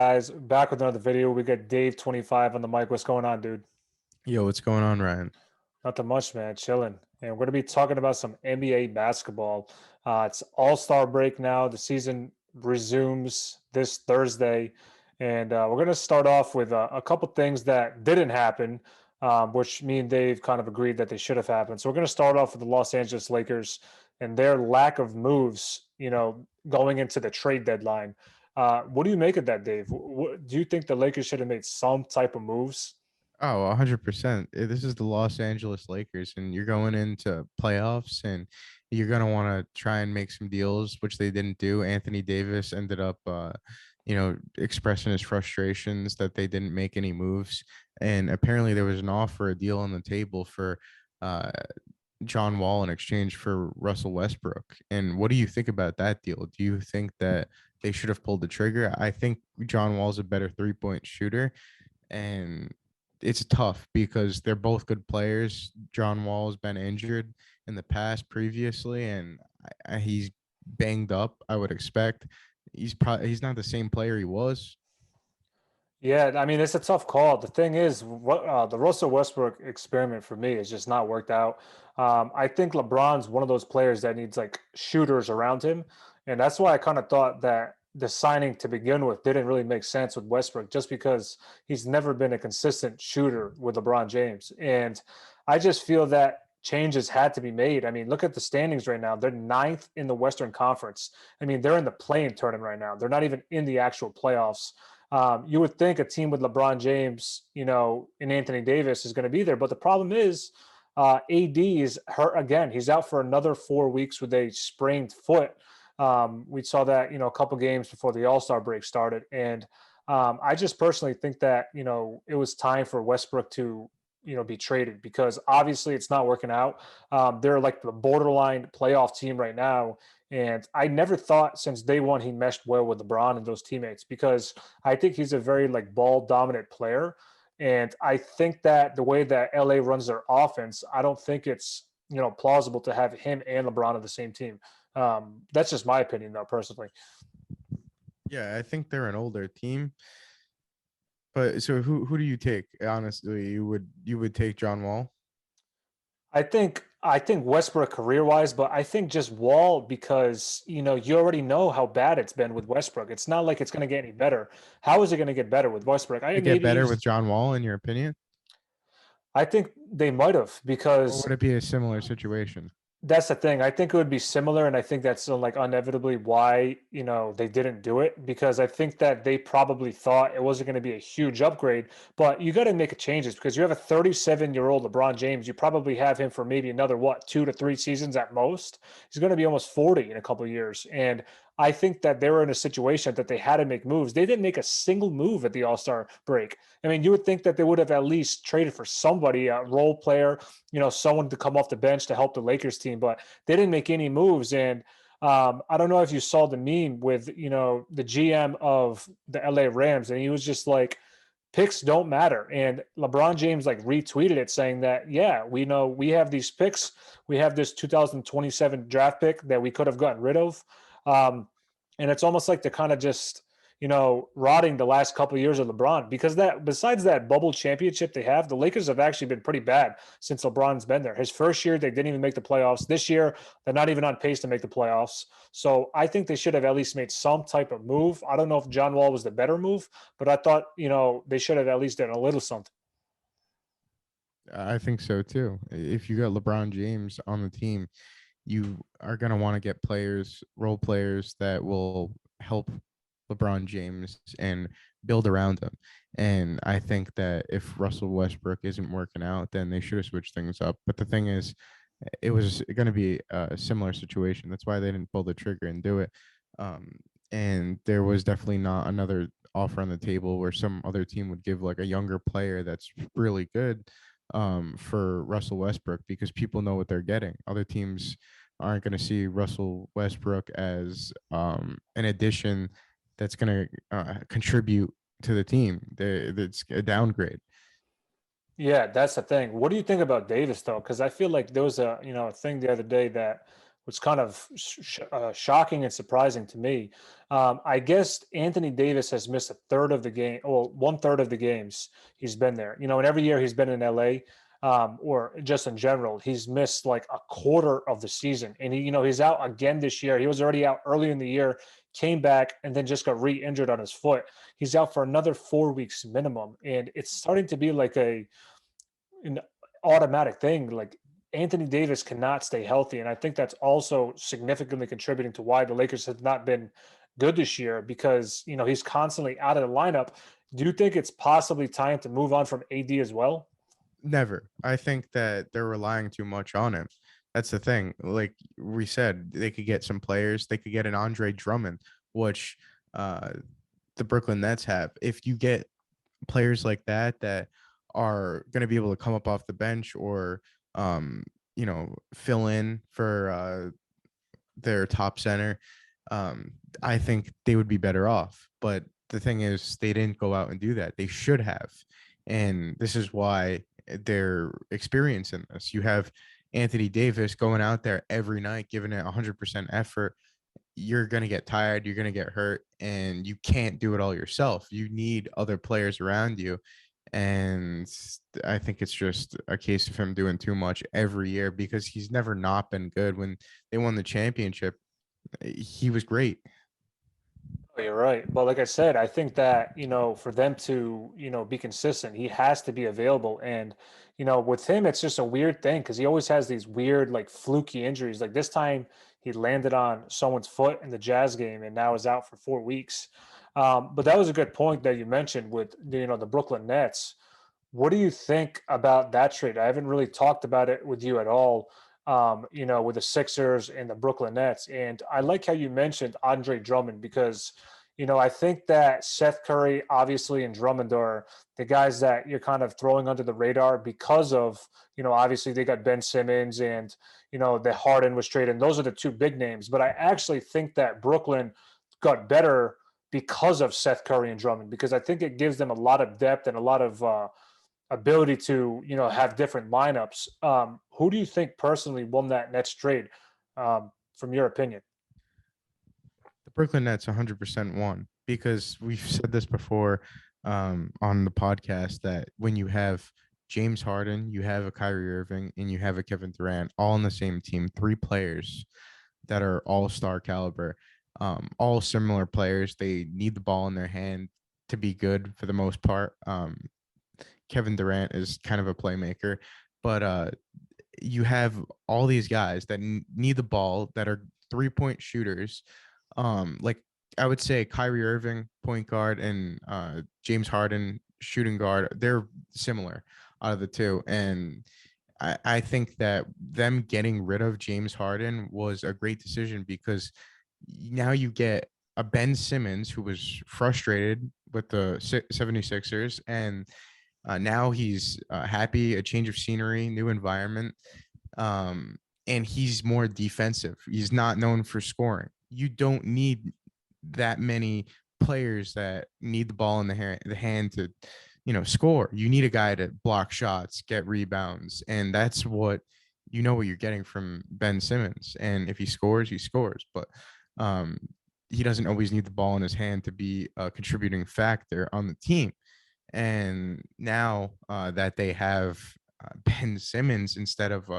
Guys, back with another video. We got Dave 25 on the mic. What's going on, dude? Yo, what's going on, Ryan? Nothing much, man. Chilling. And we're going to be talking about some NBA basketball. It's All-Star break now. The season resumes this Thursday. And we're going to start off with a couple things that didn't happen, which me and Dave kind of agreed that they should have happened. So we're going to start off with the Los Angeles Lakers and their lack of moves, going into the trade deadline. What do you make of that, Dave? Do you think the Lakers should have made some type of moves? Oh, 100%. This is the Los Angeles Lakers, and you're going into playoffs, and you're going to want to try and make some deals, which they didn't do. Anthony Davis ended up, expressing his frustrations that they didn't make any moves. And apparently, there was an offer, a deal on the table for uh, John Wall in exchange for Russell Westbrook. And what do you think about that deal? Do you think that they should have pulled the trigger? I think John Wall's a better three-point shooter, and it's tough because they're both good players. John Wall has been injured in the past previously, and he's banged up. I would expect he's not the same player he was. Yeah, I mean it's a tough call. The thing is, what the Russell Westbrook experiment for me has just not worked out. I think LeBron's one of those players that needs like shooters around him, and that's why I kind of thought that the signing to begin with didn't really make sense with Westbrook, just because he's never been a consistent shooter with LeBron James, and I just feel that changes had to be made. I mean, look at the standings right now; they're ninth in the Western Conference. I mean, they're in the play-in tournament right now. They're not even in the actual playoffs. You would think a team with LeBron James, and Anthony Davis is going to be there. But the problem is, AD is hurt again. He's out for another 4 weeks with a sprained foot. We saw that, a couple games before the All-Star break started. And I just personally think that, it was time for Westbrook to, be traded because obviously it's not working out. They're like the borderline playoff team right now. And I never thought since day one he meshed well with LeBron and those teammates because I think he's a very like ball dominant player. And I think that the way that LA runs their offense, I don't think it's plausible to have him and LeBron on the same team. That's just my opinion, though, personally. Yeah, I think they're an older team. But so who do you take? Honestly, you would take John Wall? I think Westbrook career wise, but I think just Wall because you already know how bad it's been with Westbrook. It's not like it's going to get any better. How is it going to get better with Westbrook? I To get maybe better with he's. John Wall, in your opinion? I think they might have Or because would it be a similar situation? that's the thing. I think it would be similar, and I think that's like inevitably why they didn't do it because I think that they probably thought it wasn't going to be a huge upgrade. But you got to make changes because you have a 37-year-old LeBron James. You probably have him for maybe another 2 to 3 seasons at most. He's going to be almost 40 in a couple of years, and I think that they were in a situation that they had to make moves. They didn't make a single move at the All-Star break. I mean, you would think that they would have at least traded for somebody, a role player, someone to come off the bench to help the Lakers team, but they didn't make any moves. And I don't know if you saw the meme with, the GM of the LA Rams, and he was just like, picks don't matter. And LeBron James like retweeted it saying that, yeah, we know we have these picks. We have this 2027 draft pick that we could have gotten rid of. Um, and it's almost like they're kind of just, rotting the last couple of years of LeBron because that besides that bubble championship they have, the Lakers have actually been pretty bad since LeBron's been there. His first year, they didn't even make the playoffs. This year, they're not even on pace to make the playoffs. So I think they should have at least made some type of move. I don't know if John Wall was the better move, but I thought, they should have at least done a little something. I think so too. If you got LeBron James on the team, you are going to want to get players, role players that will help LeBron James and build around him. And I think that if Russell Westbrook isn't working out, then they should have switched things up. But the thing is, it was going to be a similar situation. That's why they didn't pull the trigger and do it. Um, and there was definitely not another offer on the table where some other team would give like a younger player that's really good for Russell Westbrook because people know what they're getting. Other teams aren't going to see Russell Westbrook as an addition that's going to contribute to the team. That's a downgrade. Yeah, that's the thing. What do you think about Davis though? Because I feel like there was a thing the other day that was kind of shocking and surprising to me. I guess Anthony Davis has missed a third of the game, well, one third of the games he's been there. And every year he's been in LA, or just in general, he's missed like a quarter of the season. And he's out again this year. He was already out early in the year, came back, and then just got re-injured on his foot. He's out for another 4 weeks minimum, and it's starting to be like an automatic thing. Like Anthony Davis cannot stay healthy, and I think that's also significantly contributing to why the Lakers have not been good this year because he's constantly out of the lineup. Do you think it's possibly time to move on from AD as well? Never. I think that they're relying too much on him. That's the thing. Like we said, they could get some players. They could get an Andre Drummond, which uh, the Brooklyn Nets have. If you get players like that are going to be able to come up off the bench or fill in for their top center, I think they would be better off. But the thing is, they didn't go out and do that. They should have. And this is why they're experiencing this. You have Anthony Davis going out there every night, giving it 100% effort. You're going to get tired. You're going to get hurt, and you can't do it all yourself. You need other players around you. And I think it's just a case of him doing too much every year because he's never not been good. When they won the championship, he was great. Oh, you're right. But like I said, I think that, for them to, be consistent, he has to be available. And, with him, it's just a weird thing because he always has these weird, like fluky injuries. Like this time he landed on someone's foot in the Jazz game and now is out for 4 weeks. But that was a good point that you mentioned with, the Brooklyn Nets. What do you think about that trade? I haven't really talked about it with you at all, with the Sixers and the Brooklyn Nets. And I like how you mentioned Andre Drummond because, I think that Seth Curry, obviously, and Drummond are the guys that you're kind of throwing under the radar because of, obviously they got Ben Simmons and, the Harden was traded. And those are the two big names. But I actually think that Brooklyn got better because of Seth Curry and Drummond because I think it gives them a lot of depth and a lot of ability to have different lineups. Who do you think personally won that Nets trade, from your opinion? The Brooklyn Nets 100% won because we've said this before on the podcast that when you have James Harden, you have a Kyrie Irving, and you have a Kevin Durant all on the same team, three players that are all-star caliber, all similar players. They need the ball in their hand to be good for the most part. Kevin Durant is kind of a playmaker, but you have all these guys that need the ball that are 3-point shooters. Like I would say Kyrie Irving, point guard, and James Harden, shooting guard. They're similar out of the two. And I think that them getting rid of James Harden was a great decision because now you get a Ben Simmons who was frustrated with the 76ers, and now he's happy, a change of scenery, new environment, and he's more defensive. He's not known for scoring. You don't need that many players that need the ball in the hand to, score. You need a guy to block shots, get rebounds, and that's what you're getting from Ben Simmons. And if he scores, he scores. But um, he doesn't always need the ball in his hand to be a contributing factor on the team. And now that they have Ben Simmons instead of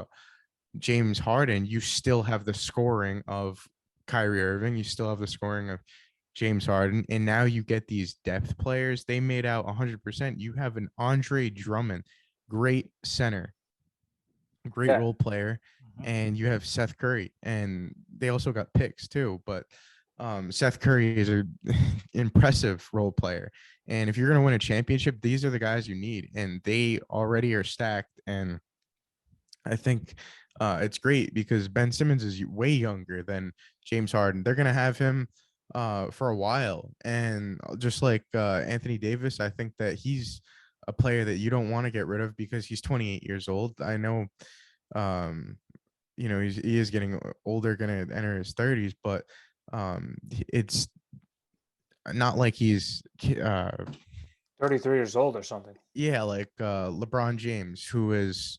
James Harden, you still have the scoring of Kyrie Irving. You still have the scoring of James Harden. And now you get these depth players. They made out 100%. You have an Andre Drummond, great center, great Yeah. role player. Mhm. And you have Seth Curry. And they also got picks too. But Seth Curry is an impressive role player. And if you're going to win a championship, these are the guys you need. And they already are stacked. And I think it's great because Ben Simmons is way younger than James Harden. They're going to have him for a while. And just like Anthony Davis, I think that he's a player that you don't want to get rid of because he's 28 years old. I know, um, he is getting older, going to enter his 30s, but it's not like he's 33 years old or something. yeah, like LeBron James, who is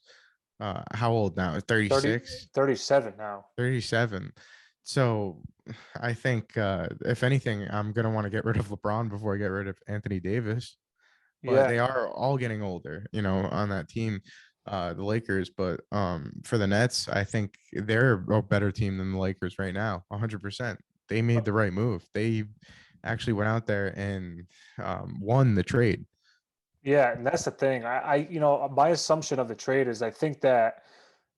How old now? 30, 36, 37 now. 37. So I think if anything, I'm gonna want to get rid of LeBron before I get rid of Anthony Davis. But Yeah. they are all getting older, on that team, the Lakers. But for the Nets, I think they're a better team than the Lakers right now, 100%. They made the right move. They actually went out there and won the trade. Yeah, and that's the thing. My assumption of the trade is I think that,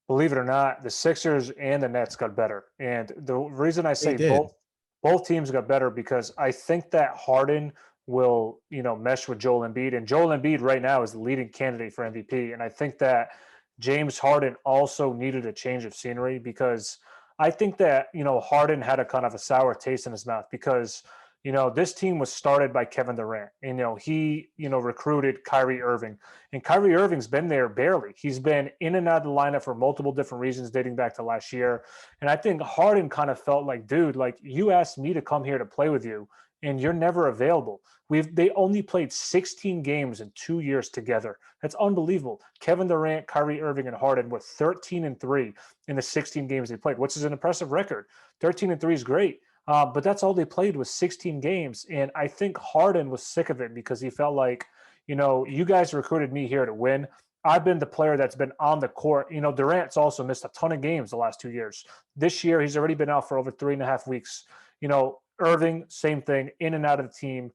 believe it or not, the Sixers and the Nets got better. And the reason I They say did. both teams got better because I think that Harden will, mesh with Joel Embiid. And Joel Embiid right now is the leading candidate for MVP. And I think that James Harden also needed a change of scenery because I think that, Harden had a kind of a sour taste in his mouth because this team was started by Kevin Durant. And, he, recruited Kyrie Irving. And Kyrie Irving's been there barely. He's been in and out of the lineup for multiple different reasons dating back to last year. And I think Harden kind of felt like, dude, like you asked me to come here to play with you and you're never available. They only played 16 games in 2 years together. That's unbelievable. Kevin Durant, Kyrie Irving, and Harden were 13-3 in the 16 games they played, which is an impressive record. 13-3 is great. But that's all they played was 16 games. And I think Harden was sick of it because he felt like, you guys recruited me here to win. I've been the player that's been on the court. Durant's also missed a ton of games the last 2 years. This year, he's already been out for over 3.5 weeks. Irving, same thing, in and out of the team.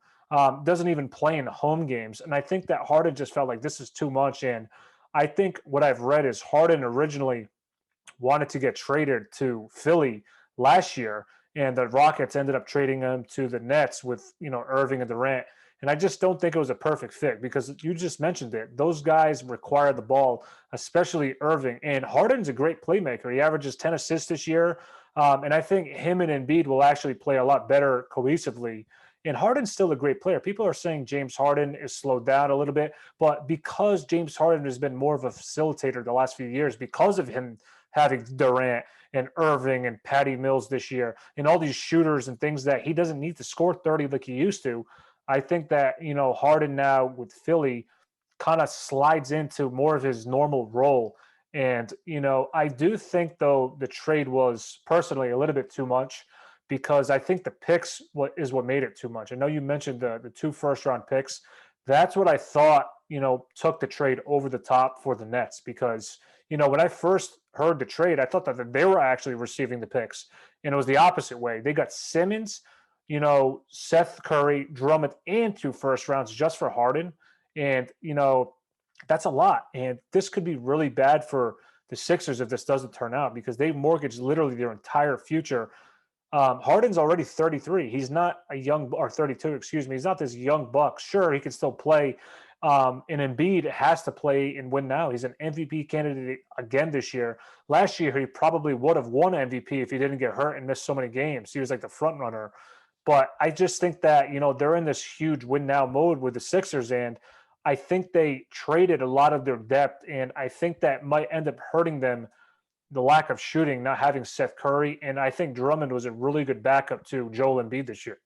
Doesn't even play in home games. And I think that Harden just felt like this is too much. And I think what I've read is Harden originally wanted to get traded to Philly last year, and the Rockets ended up trading him to the Nets with Irving and Durant. And I just don't think it was a perfect fit because you just mentioned it. Those guys require the ball, especially Irving. And Harden's a great playmaker. He averages 10 assists this year. And I think him and Embiid will actually play a lot better cohesively. And Harden's still a great player. People are saying James Harden is slowed down a little bit, but because James Harden has been more of a facilitator the last few years, because of him having Durant and Irving and Patty Mills this year and all these shooters and things that he doesn't need to score 30 like he used to. I think that, Harden now with Philly kind of slides into more of his normal role. And, I do think, though, the trade was personally a little bit too much because I think the picks is what made it too much. I know you mentioned the two first round picks. That's what I thought, took the trade over the top for the Nets because, when I first heard the trade, I thought that they were actually receiving the picks. And it was the opposite way. They got Simmons, Seth Curry, Drummond, and two first rounds just for Harden. And, that's a lot. And this could be really bad for the Sixers if this doesn't turn out because they mortgaged literally their entire future. Harden's already 33. He's not a young, or 32, excuse me. He's not this young buck. Sure, he can still play. And Embiid has to play and win now. He's an MVP candidate again this year. Last year, he probably would have won MVP if he didn't get hurt and miss so many games. He was like the front runner. But I just think that, they're in this huge win now mode with the Sixers. And I think they traded a lot of their depth. And I think that might end up hurting them, the lack of shooting, not having Seth Curry. And I think Drummond was a really good backup to Joel Embiid this year.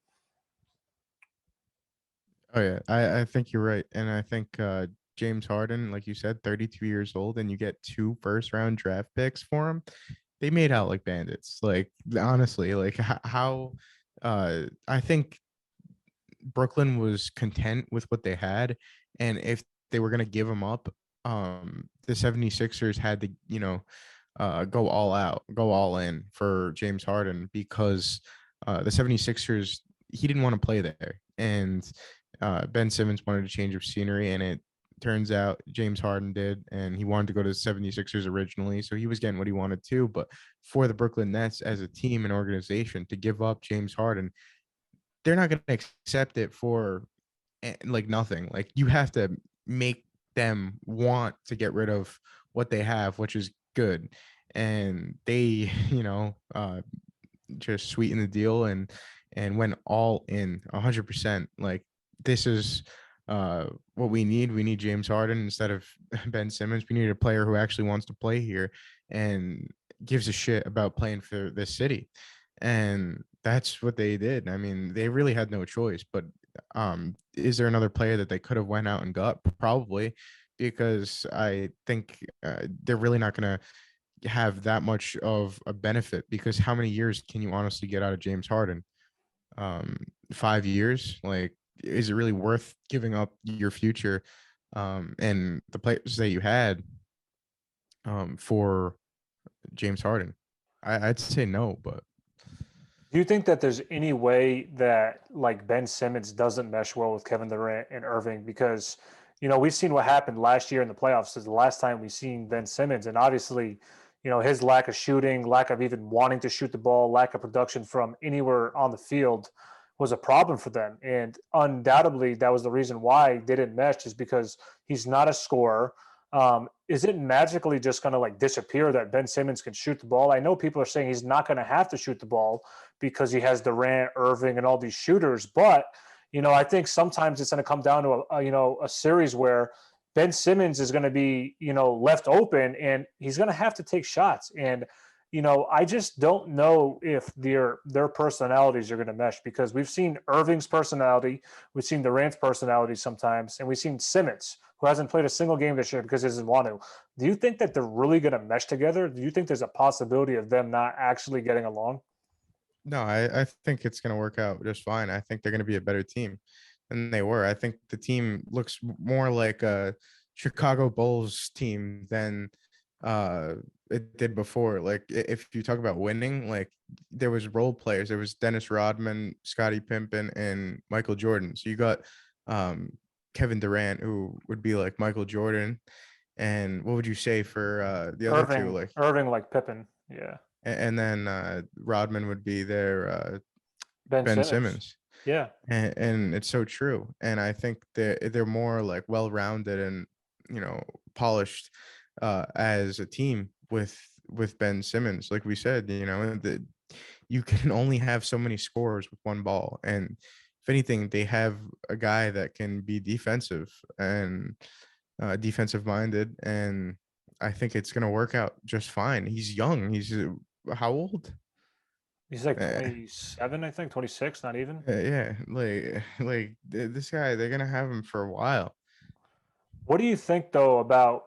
Oh yeah, I think you're right, and I think James Harden, like you said, 32 years old, and you get two first round draft picks for him. They made out like bandits. Like honestly, like how I think Brooklyn was content with what they had, and if they were gonna give him up, the 76ers had to, go all out, go all in for James Harden because the 76ers, he didn't want to play there. And Ben Simmons wanted a change of scenery, and it turns out James Harden did, and he wanted to go to the 76ers originally. So he was getting what he wanted to. But for the Brooklyn Nets as a team and organization to give up James Harden, they're not going to accept it for like nothing. Like you have to make them want to get rid of what they have, which is good. And they, just sweetened the deal and went all in 100%. Like this is what we need. We need James Harden instead of Ben Simmons. We need a player who actually wants to play here and gives a shit about playing for this city. And that's what they did. I mean, they really had no choice. But is there another player that they could have went out and got? Probably. because I think they're really not going to have that much of a benefit, because how many years can you honestly get out of James Harden? 5 years? Like, is it really worth giving up your future and the players that you had for James Harden? I'd say no, but Do you think that there's any way that like Ben Simmons doesn't mesh well with Kevin Durant and Irving? Because, we've seen what happened last year in the playoffs is the last time we've seen Ben Simmons. And obviously, his lack of shooting, lack of even wanting to shoot the ball, lack of production from anywhere on the field was a problem for them. And undoubtedly, that was the reason why they didn't mesh, is because he's not a scorer. Is it magically just going to like disappear that Ben Simmons can shoot the ball? I know people are saying he's not going to have to shoot the ball because he has Durant, Irving, and all these shooters. But I think sometimes it's going to come down to a series where Ben Simmons is going to be left open and he's going to have to take shots. And I just don't know if their personalities are going to mesh, because we've seen Irving's personality, we've seen Durant's personality sometimes, and we've seen Simmons, who hasn't played a single game this year because he doesn't want to. Do you think that they're really going to mesh together? Do you think there's a possibility of them not actually getting along? no, I think it's going to work out just fine. I think they're going to be a better team than they were. I think the team looks more like a Chicago Bulls team than it did before. Like, if you talk about winning, like, there was role players. There was Dennis Rodman, Scottie Pippen, and Michael Jordan. So you got um, Kevin Durant, who would be like Michael Jordan. And what would you say for the other two? Irving, Like, Irving like Pippen, yeah. and then Rodman would be their Ben Ben Simmons, Simmons. yeah. And it's so true. And I think they're more like well-rounded and, polished as a team with Ben Simmons. Like we said, you can only have so many scores with one ball. And if anything, they have a guy that can be defensive and defensive minded. And I think it's going to work out just fine. He's young. He's how old? He's like Uh, 27, I think, 26, not even. yeah, this guy, they're gonna have him for a while. What do you think though about,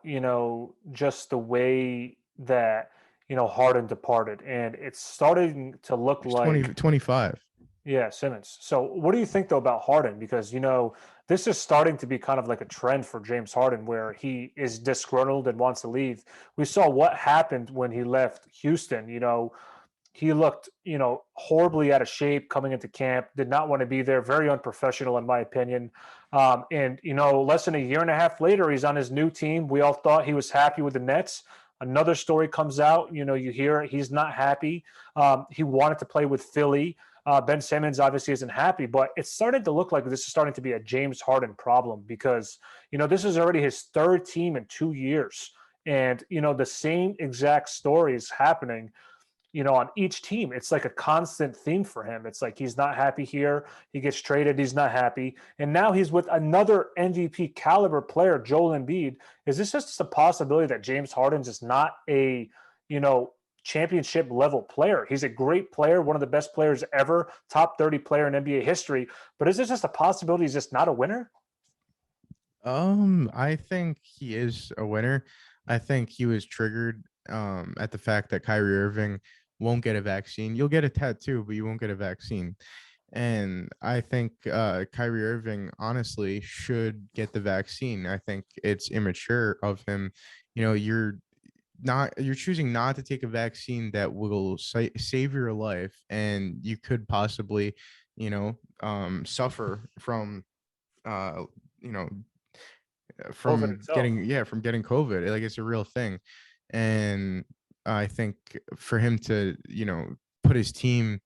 just the way that, Harden departed, and it's starting to look He's 20, like, 25. yeah, Simmons. So what do you think though about Harden? Because, this is starting to be kind of like a trend for James Harden, where he is disgruntled and wants to leave. We saw what happened when he left Houston. He looked, horribly out of shape coming into camp, did not want to be there, very unprofessional, in my opinion. And, less than a year and a half later, he's on his new team. We all thought he was happy with the Nets. Another story comes out, you hear he's not happy. He wanted to play with Philly. Ben Simmons obviously isn't happy, but it's starting to look like this is starting to be a James Harden problem, because, this is already his third team in 2 years. And, the same exact story is happening, on each team. It's like a constant theme for him. It's like he's not happy here. He gets traded. He's not happy. And now he's with another MVP caliber player, Joel Embiid. Is this just a possibility that James Harden's just not a, you know, championship level player? He's a great player, one of the best players ever, top 30 player in NBA history. But is this just a possibility he's just not a winner? I think he is a winner. I think he was triggered at the fact that Kyrie Irving won't get a vaccine. You'll get a tattoo, but you won't get a vaccine. And I think Kyrie Irving honestly should get the vaccine. I think it's immature of him. You're choosing not to take a vaccine that will save your life, and you could possibly, suffer from uh, you know, COVID from itself. getting from getting COVID. Like, it's a real thing. And I think for him to, put his team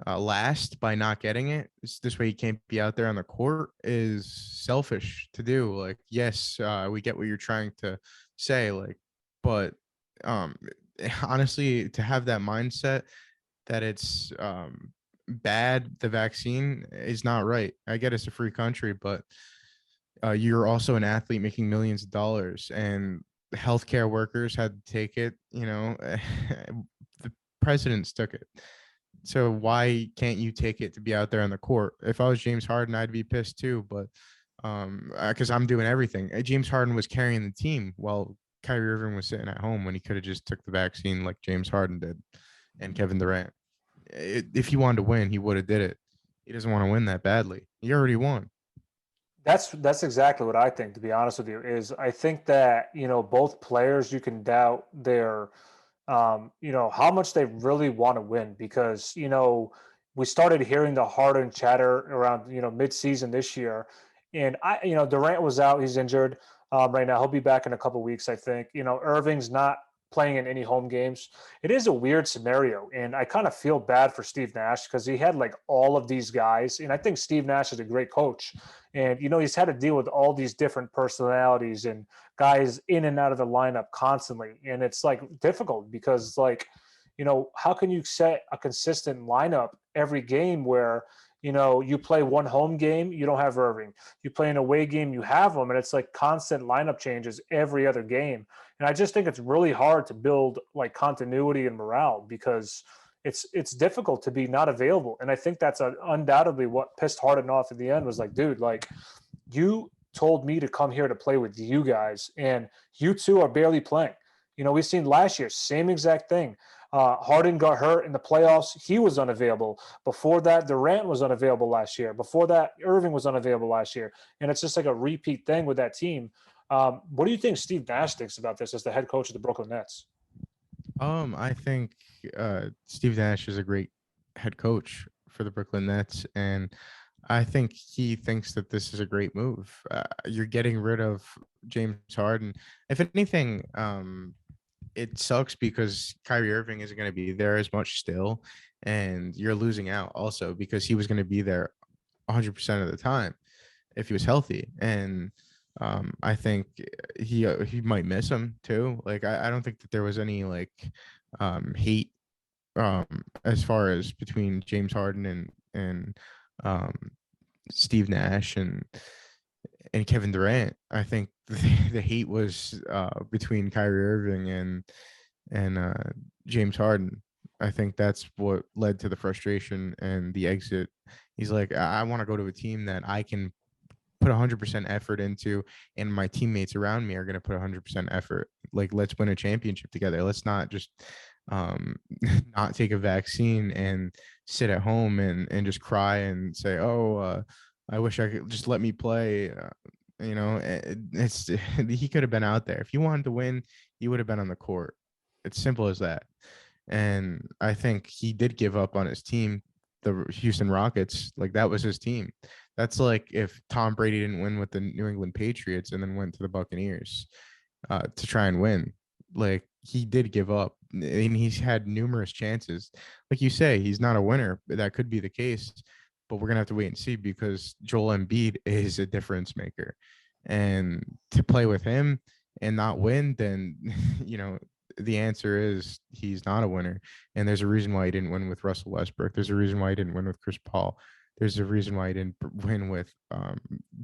last by not getting it, this way he can't be out there on the court, is selfish to do. Like, yes, we get what you're trying to say, like, but um honestly, to have that mindset that it's bad, the vaccine is not right. I get it's a free country, but you're also an athlete making millions of dollars, and healthcare workers had to take it. The presidents took it. So why can't you take it to be out there on the court? If I was James Harden, I'd be pissed too. But Because I'm doing everything. James Harden was carrying the team while Kyrie Irving was sitting at home when he could have just took the vaccine like James Harden did and Kevin Durant. If he wanted to win, he would have did it. He doesn't want to win that badly. He already won. That's exactly what I think, to be honest with you, is I think that, both players, you can doubt their how much they really want to win because, we started hearing the Harden chatter around, mid-season this year. And Durant was out, he's injured right now. He'll be back in a couple weeks, I think. Irving's not playing in any home games. It is a weird scenario. And I kind of feel bad for Steve Nash because he had like all of these guys. And I think Steve Nash is a great coach. And, he's had to deal with all these different personalities and guys in and out of the lineup constantly. And it's like difficult because it's like, how can you set a consistent lineup every game where, you play one home game, you don't have Irving. You play an away game, you have them. And it's like constant lineup changes every other game. And I just think it's really hard to build like continuity and morale because it's difficult to be not available. And I think that's undoubtedly what pissed Harden off at the end was like, dude, like you told me to come here to play with you guys, and you two are barely playing. We've seen last year, same exact thing. Harden got hurt in the playoffs. He was unavailable. Before that, Durant was unavailable last year. Before that, Irving was unavailable last year. And it's just like a repeat thing with that team. What do you think Steve Nash thinks about this as the head coach of the Brooklyn Nets? I think Steve Nash is a great head coach for the Brooklyn Nets, and I think he thinks that this is a great move. You're getting rid of James Harden. If anything, it sucks because Kyrie Irving isn't going to be there as much still, and you're losing out also because he was going to be there 100% of the time if he was healthy. And I think he might miss him too. Like I don't think that there was any like hate as far as between James Harden and um, Steve Nash and Kevin Durant. I think the hate was between Kyrie Irving and James Harden. I think that's what led to the frustration and the exit. He's like, I want to go to a team that I can put 100% effort into, and my teammates around me are going to put 100% effort. Like, let's win a championship together. Let's not just not take a vaccine and sit at home and just cry and say, oh, I wish I could just let me play. It's he could have been out there. If he wanted to win, he would have been on the court. It's simple as that. And I think he did give up on his team, the Houston Rockets. Like that was his team. That's like if Tom Brady didn't win with the New England Patriots and then went to the Buccaneers to try and win. Like he did give up, and he's had numerous chances. Like you say, he's not a winner. That could be the case, but we're gonna have to wait and see because Joel Embiid is a difference maker, and to play with him and not win, then the answer is he's not a winner. And there's a reason why he didn't win with Russell Westbrook. There's a reason why he didn't win with Chris Paul. There's a reason why he didn't win with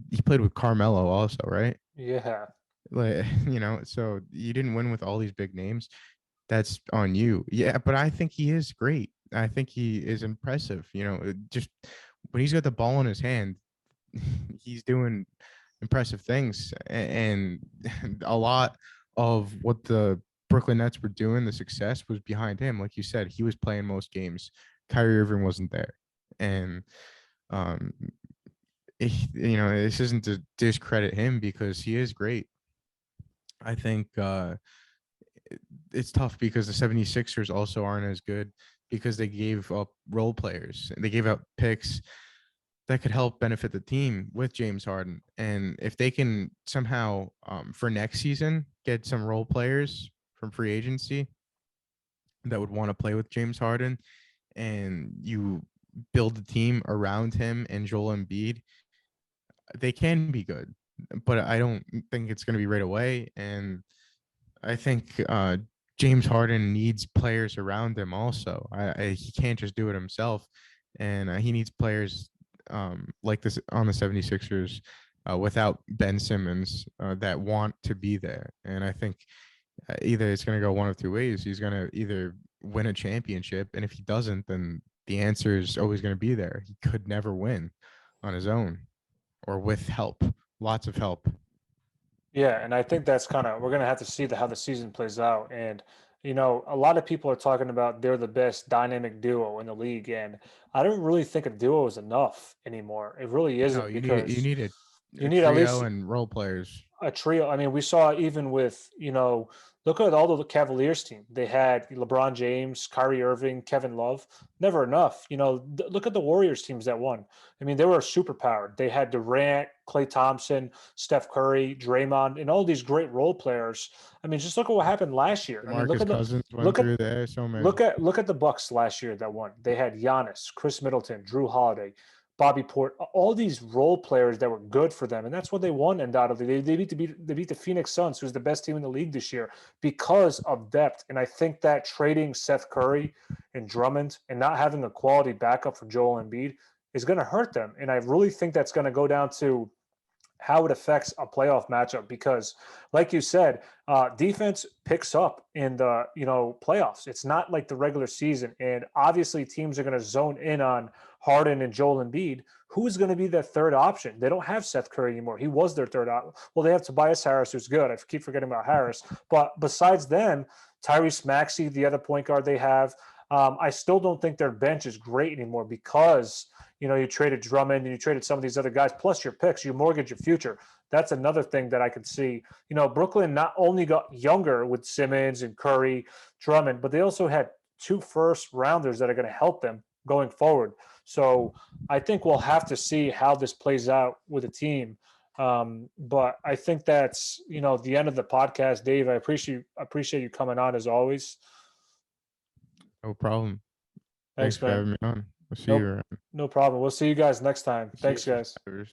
he played with Carmelo also, right? Yeah. Like, so you didn't win with all these big names. That's on you. Yeah, but I think he is great. I think he is impressive. Just when he's got the ball in his hand, he's doing impressive things. And a lot of what the Brooklyn Nets were doing, the success was behind him. Like you said, he was playing most games. Kyrie Irving wasn't there. And um, this isn't to discredit him because he is great. I think it's tough because the 76ers also aren't as good because they gave up role players. They gave up picks that could help benefit the team with James Harden. And if they can somehow, for next season, get some role players from free agency that would want to play with James Harden, and you build a team around him and Joel Embiid, they can be good. But I don't think it's going to be right away. And I think James Harden needs players around him also. He can't just do it himself. And he needs players like this on the 76ers without Ben Simmons that want to be there. And I think either it's going to go one of two ways. He's going to either win a championship, and if he doesn't, then the answer is always going to be there. He could never win on his own or with help. lots of help. Yeah, and I think that's kind of we're gonna have to see how the season plays out. And a lot of people are talking about they're the best dynamic duo in the league, and I don't really think a duo is enough anymore. It really No, isn't you because need you a need at trio least and role players. a trio. I mean, we saw even with, look at all the Cavaliers team. They had LeBron James, Kyrie Irving, Kevin Love. Never enough. Look at the Warriors teams that won. I mean, they were superpowered. They had Durant, Klay Thompson, Steph Curry, Draymond, and all these great role players. I mean, just look at what happened last year. I mean, DeMarcus Cousins went look at through there. So look many. at look at the Bucks last year that won. They had Giannis, Chris Middleton, Drew Holiday, Bobby Port, all these role players that were good for them, and that's what they won. Undoubtedly, they beat the Phoenix Suns, who's the best team in the league this year, because of depth. And I think that trading Seth Curry and Drummond and not having a quality backup for Joel Embiid is going to hurt them. And I really think that's going to go down to how it affects a playoff matchup because, like you said, defense picks up in the playoffs. It's not like the regular season, and obviously teams are going to zone in on Harden and Joel Embiid. Who's going to be their third option? They don't have Seth Curry anymore. He was their third option. Well, they have Tobias Harris, who's good. I keep forgetting about Harris, but besides them, Tyrese Maxey, the other point guard they have. I still don't think their bench is great anymore because you traded Drummond and you traded some of these other guys, plus your picks, you mortgage your future. That's another thing that I could see. Brooklyn not only got younger with Simmons and Curry, Drummond, but they also had 2 first rounders that are going to help them going forward. So I think we'll have to see how this plays out with the team. But I think that's the end of the podcast, Dave. I appreciate you coming on as always. No problem. Thanks Thanks, for man. having me on. We'll see you Nope, around. no problem. We'll see you guys next time. See you Thanks, guys. subscribers.